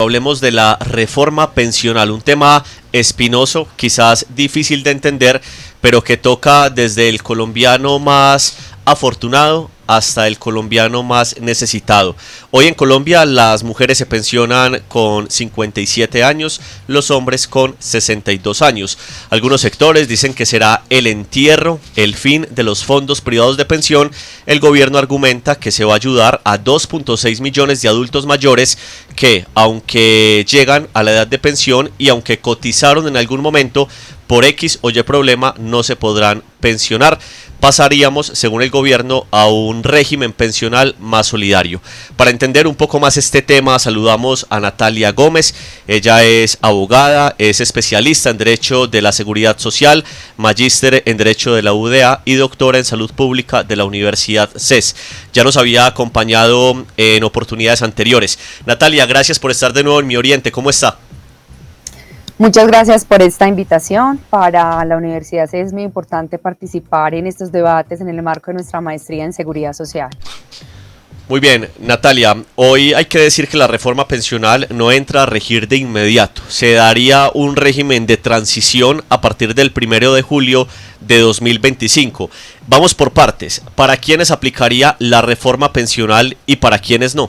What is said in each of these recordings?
Hablemos de la reforma pensional, un tema espinoso, quizás difícil de entender, pero que toca desde el colombiano más afortunado hasta el colombiano más necesitado. Hoy en Colombia las mujeres se pensionan con 57 años, los hombres con 62 años. Algunos sectores dicen que será el entierro, el fin de los fondos privados de pensión. El gobierno argumenta que se va a ayudar a 2.6 millones de adultos mayores que, aunque llegan a la edad de pensión y aunque cotizaron en algún momento, por X o Y problema no se podrán pensionar. Pasaríamos, según el gobierno, a un régimen pensional más solidario. Para entender un poco más este tema, saludamos a Natalia Gómez. Ella es abogada, es especialista en Derecho de la Seguridad Social, magíster en Derecho de la UDA y doctora en Salud Pública de la Universidad CES. Ya nos había acompañado en oportunidades anteriores. Natalia, gracias por estar de nuevo en Mi Oriente. ¿Cómo está? Muchas gracias por esta invitación. Para la Universidad es muy importante participar en estos debates en el marco de nuestra maestría en Seguridad Social. Muy bien, Natalia, hoy hay que decir que la reforma pensional no entra a regir de inmediato. Se daría un régimen de transición a partir del 1 de julio de 2025. Vamos por partes. ¿Para quiénes aplicaría la reforma pensional y para quiénes no?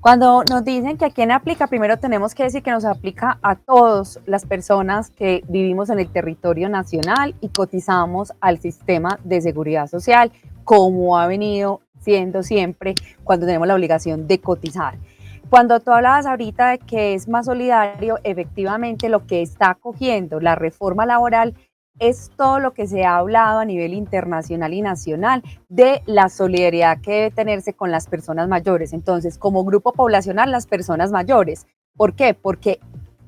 Cuando nos dicen que a quién aplica, primero tenemos que decir que nos aplica a todas las personas que vivimos en el territorio nacional y cotizamos al sistema de seguridad social, como ha venido siendo siempre cuando tenemos la obligación de cotizar. Cuando tú hablabas ahorita de que es más solidario, efectivamente lo que está cogiendo la reforma laboral es todo lo que se ha hablado a nivel internacional y nacional de la solidaridad que debe tenerse con las personas mayores. Entonces, como grupo poblacional, las personas mayores. ¿Por qué? Porque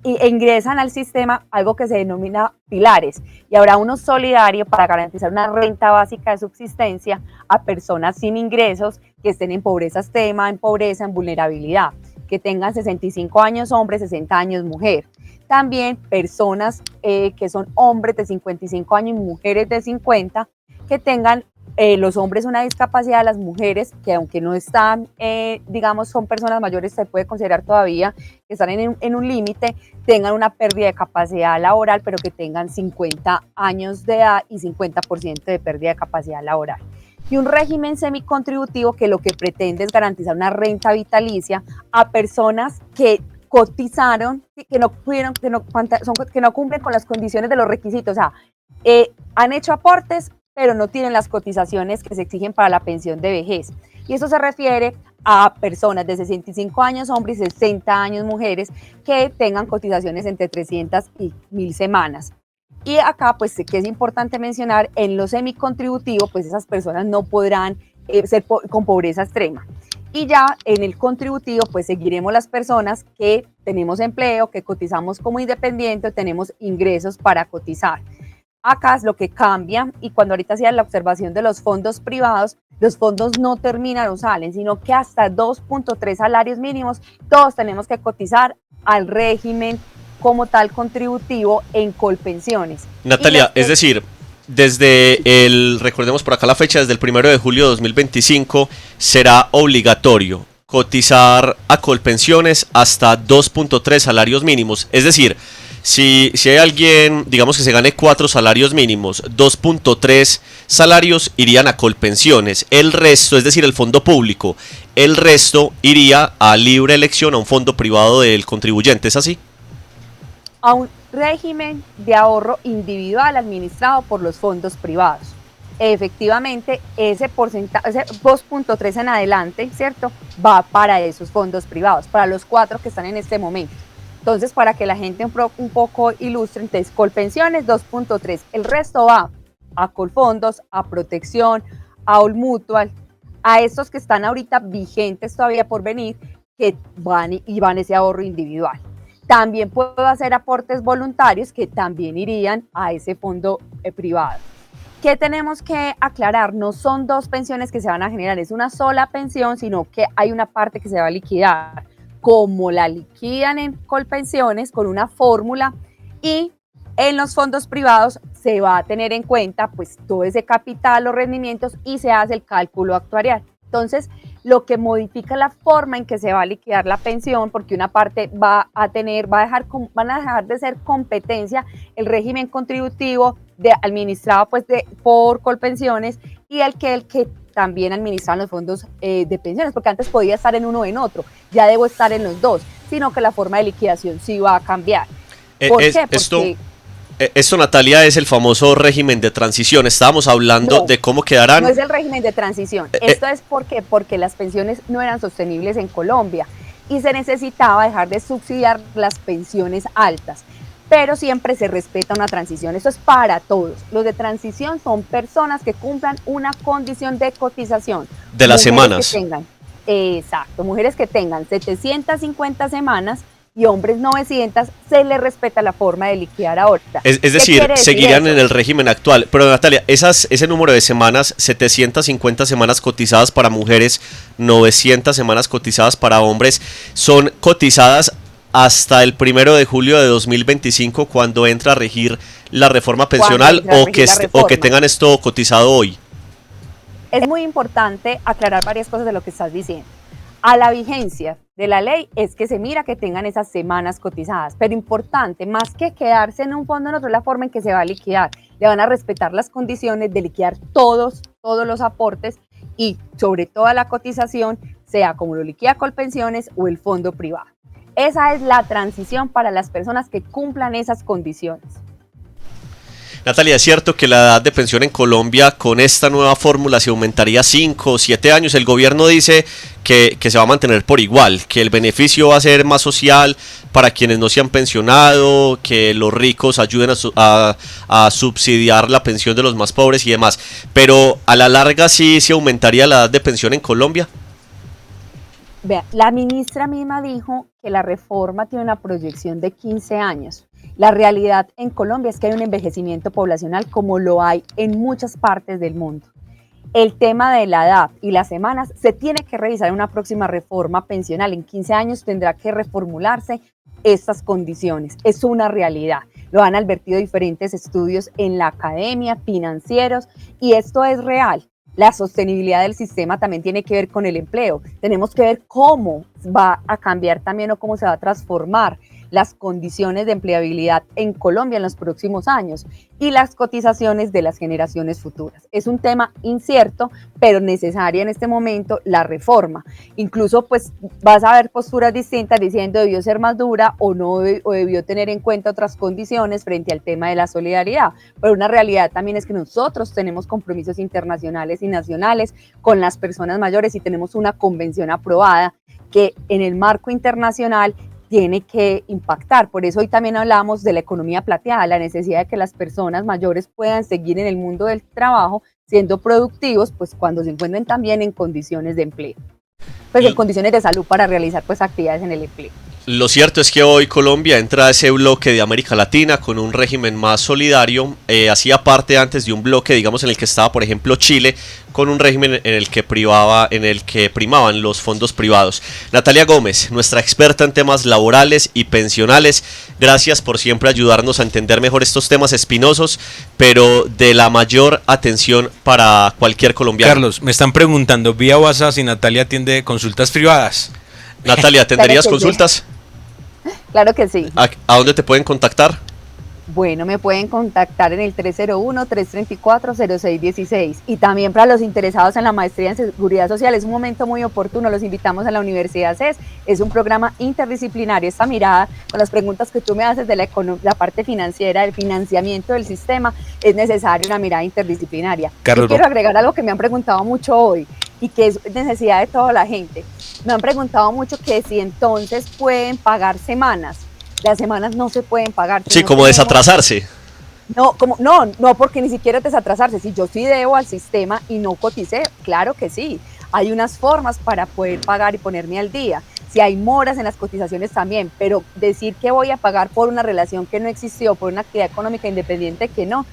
ingresan al sistema algo que se denomina pilares y habrá uno solidario para garantizar una renta básica de subsistencia a personas sin ingresos que estén en pobreza extrema, en pobreza, en vulnerabilidad, que tengan 65 años hombre, 60 años mujer. También personas que son hombres de 55 años y mujeres de 50, que tengan los hombres una discapacidad, las mujeres que aunque no están, digamos, son personas mayores, se puede considerar todavía que están en un límite, tengan una pérdida de capacidad laboral, pero que tengan 50 años de edad y 50% de pérdida de capacidad laboral. Y un régimen semicontributivo que lo que pretende es garantizar una renta vitalicia a personas que cotizaron, que no cumplen con las condiciones de los requisitos, o sea, han hecho aportes, pero no tienen las cotizaciones que se exigen para la pensión de vejez. Y eso se refiere a personas de 65 años hombres y 60 años mujeres que tengan cotizaciones entre 300 y 1000 semanas. Y acá, pues, que es importante mencionar, en lo semicontributivo, pues esas personas no podrán ser con pobreza extrema. Y ya en el contributivo, pues seguiremos las personas que tenemos empleo, que cotizamos como independiente, tenemos ingresos para cotizar. Acá es lo que cambia, y cuando ahorita hacía la observación de los fondos privados, los fondos no terminan o salen, sino que hasta 2.3 salarios mínimos, todos tenemos que cotizar al régimen como tal contributivo en Colpensiones. Natalia, es decir, recordemos por acá la fecha, desde el 1 de julio de 2025 será obligatorio cotizar a Colpensiones hasta 2.3 salarios mínimos. Es decir, si hay alguien, digamos que se gane 4 salarios mínimos, 2.3 salarios irían a Colpensiones. El resto, es decir, el fondo público, el resto iría a libre elección a un fondo privado del contribuyente. ¿Es así? A un régimen de ahorro individual administrado por los fondos privados. Efectivamente, ese porcentaje, ese 2.3 en adelante, ¿cierto?, va para esos fondos privados, para los 4 que están en este momento. Entonces, para que la gente un poco ilustre, entonces, Colpensiones 2.3, el resto va a Colfondos, a Protección, a All Mutual, a estos que están ahorita vigentes todavía por venir, que van ese ahorro individual. También puedo hacer aportes voluntarios que también irían a ese fondo privado. ¿Qué tenemos que aclarar? No son 2 pensiones que se van a generar, es una sola pensión, sino que hay una parte que se va a liquidar, como la liquidan en Colpensiones con una fórmula, y en los fondos privados se va a tener en cuenta pues todo ese capital, los rendimientos, y se hace el cálculo actuarial. Entonces, lo que modifica la forma en que se va a liquidar la pensión, porque una parte van a dejar de ser competencia el régimen contributivo administrado pues por Colpensiones y el que también administraban los fondos de pensiones, porque antes podía estar en uno o en otro, ya debo estar en los dos, sino que la forma de liquidación sí va a cambiar. ¿Por qué? Porque esto, Natalia, es el famoso régimen de transición. Estábamos hablando de cómo quedarán. No es el régimen de transición. Esto es porque las pensiones no eran sostenibles en Colombia y se necesitaba dejar de subsidiar las pensiones altas. Pero siempre se respeta una transición. Esto es para todos. Los de transición son personas que cumplan una condición de cotización. De las semanas. Exacto. Mujeres que tengan 750 semanas y hombres 900, se les respeta la forma de liquidar ahorita. Es decir, seguirían en el régimen actual. Pero Natalia, ese número de semanas, 750 semanas cotizadas para mujeres, 900 semanas cotizadas para hombres, son cotizadas hasta el 1 de julio de 2025, cuando entra a regir la reforma pensional, o que tengan esto cotizado hoy. Es muy importante aclarar varias cosas de lo que estás diciendo. A la vigencia de la ley es que se mira que tengan esas semanas cotizadas, pero importante, más que quedarse en un fondo en otro, la forma en que se va a liquidar. Le van a respetar las condiciones de liquidar todos los aportes y sobre toda la cotización, sea como lo liquida Colpensiones o el fondo privado. Esa es la transición para las personas que cumplan esas condiciones. Natalia, ¿es cierto que la edad de pensión en Colombia con esta nueva fórmula se aumentaría 5 o 7 años? El gobierno dice que se va a mantener por igual, que el beneficio va a ser más social para quienes no se han pensionado, que los ricos ayuden a subsidiar la pensión de los más pobres y demás. Pero a la larga sí se aumentaría la edad de pensión en Colombia. Vea, la ministra misma dijo que la reforma tiene una proyección de 15 años. La realidad en Colombia es que hay un envejecimiento poblacional como lo hay en muchas partes del mundo. El tema de la edad y las semanas se tiene que revisar en una próxima reforma pensional. En 15 años tendrá que reformularse estas condiciones. Es una realidad. Lo han advertido diferentes estudios en la academia, financieros, y esto es real. La sostenibilidad del sistema también tiene que ver con el empleo. Tenemos que ver cómo va a cambiar también o cómo se va a transformar las condiciones de empleabilidad en Colombia en los próximos años y las cotizaciones de las generaciones futuras. Es un tema incierto, pero necesaria en este momento la reforma. Incluso pues vas a ver posturas distintas diciendo debió ser más dura o no, o debió tener en cuenta otras condiciones frente al tema de la solidaridad. Pero una realidad también es que nosotros tenemos compromisos internacionales y nacionales con las personas mayores y tenemos una convención aprobada que en el marco internacional tiene que impactar. Por eso hoy también hablamos de la economía plateada, la necesidad de que las personas mayores puedan seguir en el mundo del trabajo siendo productivos, pues cuando se encuentren también en condiciones de empleo, pues en condiciones de salud para realizar pues actividades en el empleo. Lo cierto es que hoy Colombia entra a ese bloque de América Latina con un régimen más solidario. Hacía parte antes de un bloque, digamos, en el que estaba, por ejemplo, Chile, con un régimen en el que primaban los fondos privados. Natalia Gómez, nuestra experta en temas laborales y pensionales, gracias por siempre ayudarnos a entender mejor estos temas espinosos, pero de la mayor atención para cualquier colombiano. Carlos, me están preguntando vía WhatsApp si Natalia atiende consultas privadas. Natalia, ¿atenderías consultas? Sí. Claro que sí. ¿A dónde te pueden contactar? Bueno, me pueden contactar en el 301-334-0616 y también para los interesados en la maestría en seguridad social es un momento muy oportuno, los invitamos a la Universidad CES, es un programa interdisciplinario, esta mirada con las preguntas que tú me haces de la parte financiera, del financiamiento del sistema, es necesaria una mirada interdisciplinaria. Carlos, y quiero agregar algo que me han preguntado mucho hoy y que es necesidad de toda la gente, me han preguntado mucho que si entonces pueden pagar semanas. Las semanas no se pueden pagar. Sí, como desatrasarse. No, porque ni siquiera es desatrasarse. Si yo sí debo al sistema y no coticé, claro que sí. Hay unas formas para poder pagar y ponerme al día. Si hay moras en las cotizaciones también, pero decir que voy a pagar por una relación que no existió, por una actividad económica independiente que no,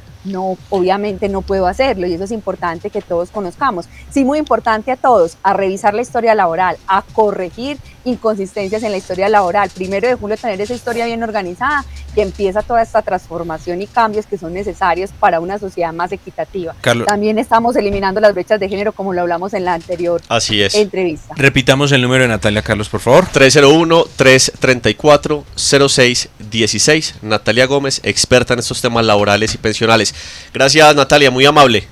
obviamente no puedo hacerlo y eso es importante que todos conozcamos. Sí, muy importante a todos, a revisar la historia laboral, a corregir inconsistencias en la historia laboral. 1 de julio tener esa historia bien organizada, que empieza toda esta transformación y cambios que son necesarios para una sociedad más equitativa. Carlos, también estamos eliminando las brechas de género, como lo hablamos en la anterior Así es. entrevista. repitamos el número de Natalia, Carlos, por favor. 301-334-0616. Natalia Gómez, experta en estos temas laborales y pensionales. Gracias, Natalia, muy amable.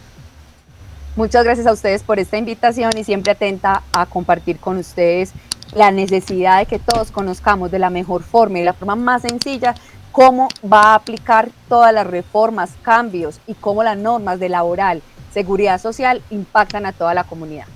Muchas gracias a ustedes por esta invitación y siempre atenta a compartir con ustedes la necesidad de que todos conozcamos de la mejor forma y la forma más sencilla cómo va a aplicar todas las reformas, cambios y cómo las normas de laboral, seguridad social impactan a toda la comunidad.